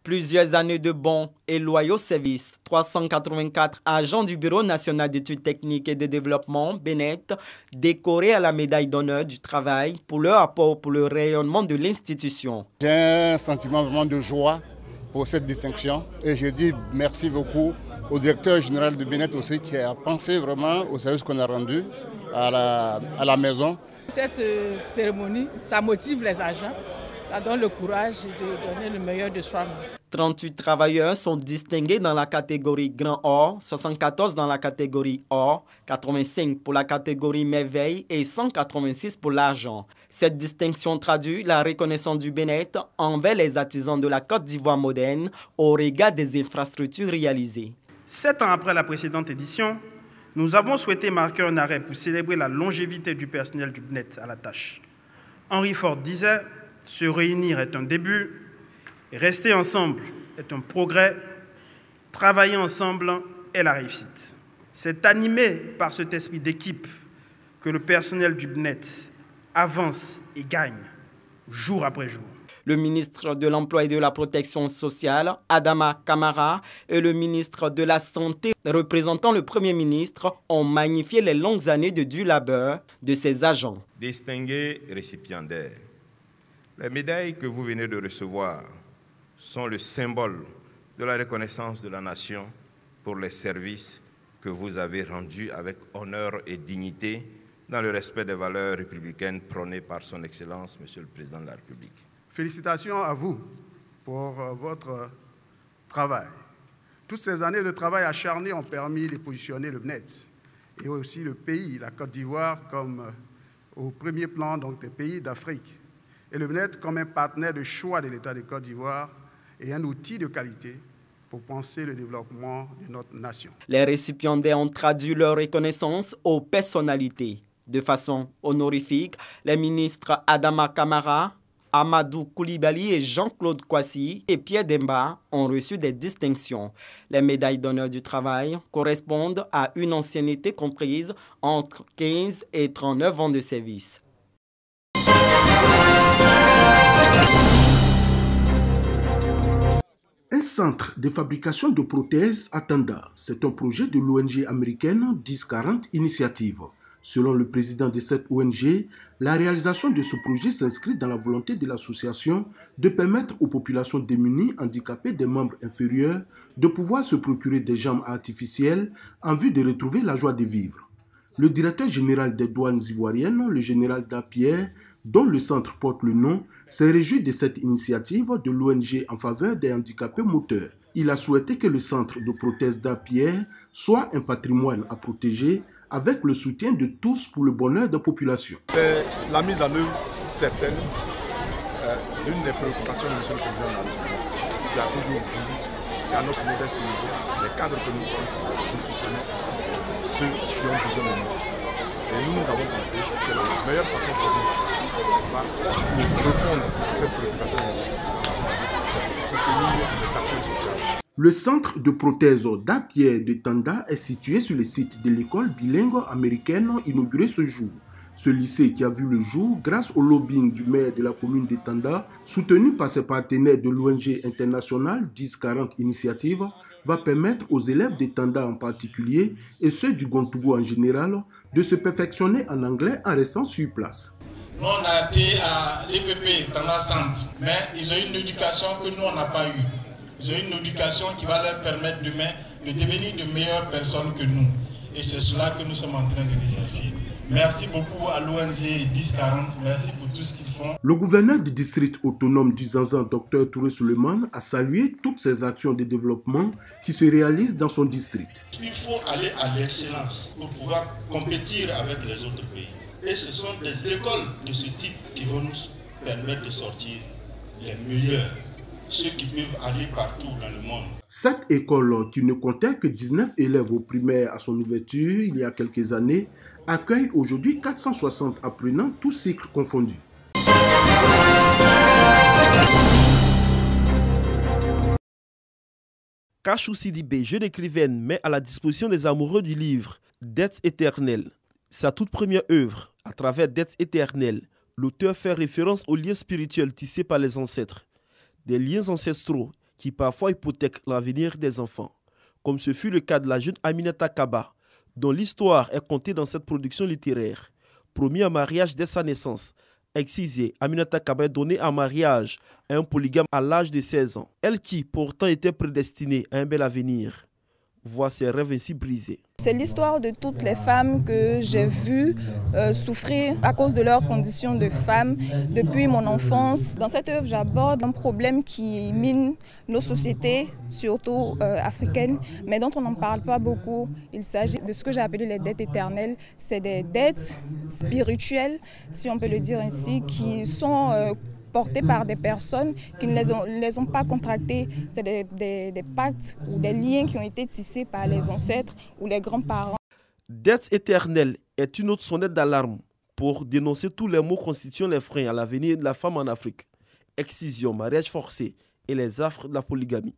Plusieurs années de bons et loyaux services. 384 agents du Bureau national d'études techniques et de développement, BNET, décorés à la médaille d'honneur du travail pour leur apport pour le rayonnement de l'institution. J'ai un sentiment vraiment de joie pour cette distinction et je dis merci beaucoup au directeur général de BNET aussi qui a pensé vraiment au service qu'on a rendu à la maison. Cette cérémonie, ça motive les agents. Ça donne le courage de donner le meilleur de soi-même. 38 travailleurs sont distingués dans la catégorie Grand Or, 74 dans la catégorie Or, 85 pour la catégorie Merveille et 186 pour l'argent. Cette distinction traduit la reconnaissance du BNET envers les artisans de la Côte d'Ivoire moderne au regard des infrastructures réalisées. 7 ans après la précédente édition, nous avons souhaité marquer un arrêt pour célébrer la longévité du personnel du BNET à la tâche. Henry Ford disait: se réunir est un début, rester ensemble est un progrès, travailler ensemble est la réussite. C'est animé par cet esprit d'équipe que le personnel du BNET avance et gagne jour après jour. Le ministre de l'Emploi et de la Protection sociale, Adama Kamara, et le ministre de la Santé, représentant le Premier ministre, ont magnifié les longues années de dur labeur de ces agents. Distingués récipiendaires, les médailles que vous venez de recevoir sont le symbole de la reconnaissance de la nation pour les services que vous avez rendus avec honneur et dignité dans le respect des valeurs républicaines prônées par son Excellence, Monsieur le Président de la République. Félicitations à vous pour votre travail. Toutes ces années de travail acharné ont permis de positionner le BNET et aussi le pays, la Côte d'Ivoire, comme au premier plan donc, des pays d'Afrique. Et le BNET comme un partenaire de choix de l'État de Côte d'Ivoire et un outil de qualité pour penser le développement de notre nation. Les récipiendaires ont traduit leur reconnaissance aux personnalités. De façon honorifique, les ministres Adama Kamara, Amadou Koulibaly et Jean-Claude Kwasi et Pierre Demba ont reçu des distinctions. Les médailles d'honneur du travail correspondent à une ancienneté comprise entre 15 et 39 ans de service. Un centre de fabrication de prothèses à Tanda, c'est un projet de l'ONG américaine 1040 Initiative. Selon le président de cette ONG, la réalisation de ce projet s'inscrit dans la volonté de l'association de permettre aux populations démunies, handicapées des membres inférieurs, de pouvoir se procurer des jambes artificielles en vue de retrouver la joie de vivre. Le directeur général des douanes ivoiriennes, le général Dapierre, dont le centre porte le nom, s'est réjoui de cette initiative de l'ONG en faveur des handicapés moteurs. Il a souhaité que le centre de prothèse Dapierre soit un patrimoine à protéger avec le soutien de tous pour le bonheur de la population. C'est la mise en œuvre certaine d'une des préoccupations de M. le Président de la République, qui a toujours voulu qu'à notre modeste niveau, les cadres que nous sommes, nous soutenons aussi ceux qui ont besoin de nous. Et nous avons pensé que la meilleure façon pour nous, n'est-ce pas, de répondre à cette préoccupation de M. le Président de la République, c'est de soutenir les actions sociales. Le centre de prothèse Dapierre de Tanda est situé sur le site de l'école bilingue américaine inaugurée ce jour. Ce lycée qui a vu le jour grâce au lobbying du maire de la commune de Tanda, soutenu par ses partenaires de l'ONG internationale 1040 Initiative, va permettre aux élèves de Tanda en particulier et ceux du Gontougou en général de se perfectionner en anglais en restant sur place. Nous, on a été à l'EPP Tanda Centre, mais ils ont une éducation que nous, on n'a pas eue. Ils ont une éducation qui va leur permettre demain de devenir de meilleures personnes que nous. Et c'est cela que nous sommes en train de rechercher. Merci beaucoup à l'ONG 1040, merci pour tout ce qu'ils font. Le gouverneur du district autonome du Zanzan, Dr Touré Suleiman, a salué toutes ces actions de développement qui se réalisent dans son district. Il faut aller à l'excellence pour pouvoir compétir avec les autres pays. Et ce sont des écoles de ce type qui vont nous permettre de sortir les meilleurs. Ceux qui peuvent aller partout dans le monde. Cette école, qui ne comptait que 19 élèves au primaire à son ouverture il y a quelques années, accueille aujourd'hui 460 apprenants, tous cycles confondus. Kachou Sidibé, jeune écrivaine, met à la disposition des amoureux du livre Dettes éternelles. Sa toute première œuvre, à travers Dettes éternelles, l'auteur fait référence aux liens spirituels tissés par les ancêtres. Des liens ancestraux qui parfois hypothèquent l'avenir des enfants, comme ce fut le cas de la jeune Aminata Kaba, dont l'histoire est contée dans cette production littéraire. Promis en mariage dès sa naissance, excisée, Aminata Kaba est donnée en mariage à un polygame à l'âge de 16 ans. Elle qui, pourtant, était prédestinée à un bel avenir, voit ses rêves ainsi brisés. C'est l'histoire de toutes les femmes que j'ai vues souffrir à cause de leurs conditions de femmes depuis mon enfance. Dans cette œuvre, j'aborde un problème qui mine nos sociétés, surtout africaines, mais dont on n'en parle pas beaucoup. Il s'agit de ce que j'ai appelé les dettes éternelles. C'est des dettes spirituelles, si on peut le dire ainsi, qui sont portées par des personnes qui ne les ont pas contractées. C'est des pactes ou des liens qui ont été tissés par les ancêtres ou les grands-parents. Dette éternelle est une autre sonnette d'alarme pour dénoncer tous les maux constituant les freins à l'avenir de la femme en Afrique. Excision, mariage forcé et les affres de la polygamie.